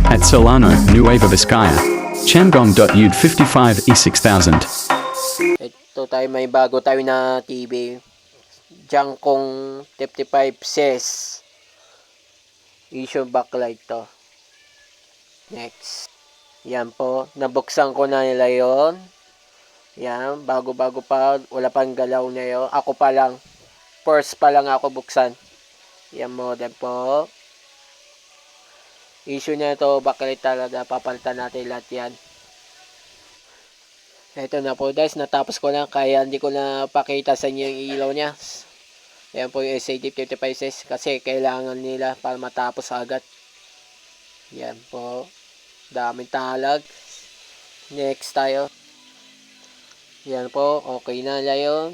At Solano, Nueva Vizcaya. Changong.ud 55 E6000. Ito tayo, may bago tayo na TV. Jangkong 55 says. Issue backlight to. Next. Yan po. Nabuksan ko na nila yon. Yan. Bago-bago pa. Wala pang galaw na yun. Ako pa lang. First pa lang ako buksan. Yan model po. Issue na ito. Backlight talaga. Papalitan natin lahat yan. Ito na po guys. Natapos ko na. Kaya hindi ko na pakita sa inyo yung ilaw niya. Yan po yung SAD 55 kasi kailangan nila para matapos agad. Yan po. Daming talag. Next tayo. Yan po. Okay na yun.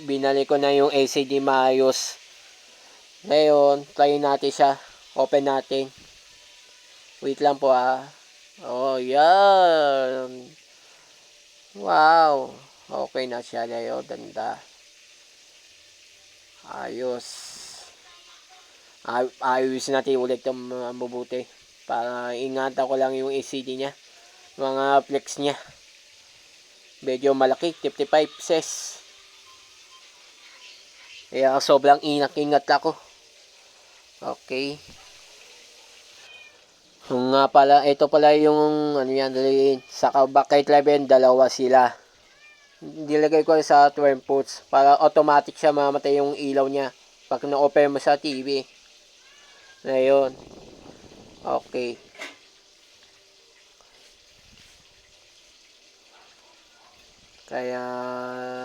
Binalik ko na yung LCD maayos. Ngayon, try natin siya. Open natin. Wait lang po Oh, yan. Wow. Okay na siya ngayon. Ganda. Ayos. Ayos natin ulit itong mabuti. Para ingatan ko lang yung LCD niya. Mga flex niya. Medyo malaki. 55 says. Kaya sobrang ingat ako. Okay. Nga pala, ito pala yung ano yan, sa backlight level, dalawa sila. Nilagay ko sa 12 volts para automatic siya mamatay yung ilaw niya pag na-open mo sa TV. Ngayon. Okay. Kaya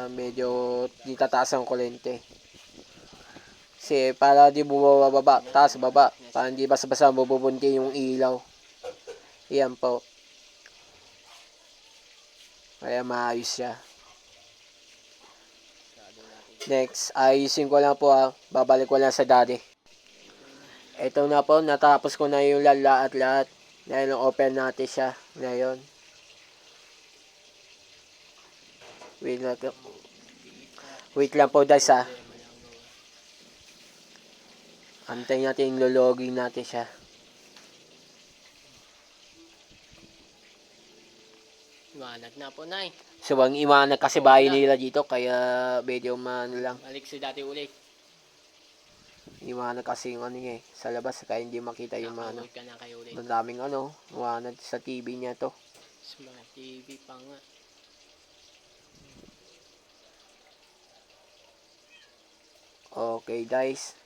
medyo ditataas ang kurente. Kasi para di bumababa, taas baba, para hindi basta-basta bubunti yung ilaw. Iyan po. Kaya maayos siya. Next, ayusin ko lang po babalik ko lang sa dati. Ito na po, natapos ko na yung lahat. Dahil open natin siya ngayon. Wait lang po guys Antayin natin yung lologin natin siya. Iwanag na po, Nay. So, ang iwanag kasi bahay nila dito, kaya medyo lang. Balik sa dati ulit. Iwanag kasi yung sa labas, kaya hindi makita yung ang daming iwanag sa TV niya to. Smart TV pa nga. Okay guys.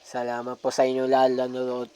Salamat po sa inyo lahat nanonood.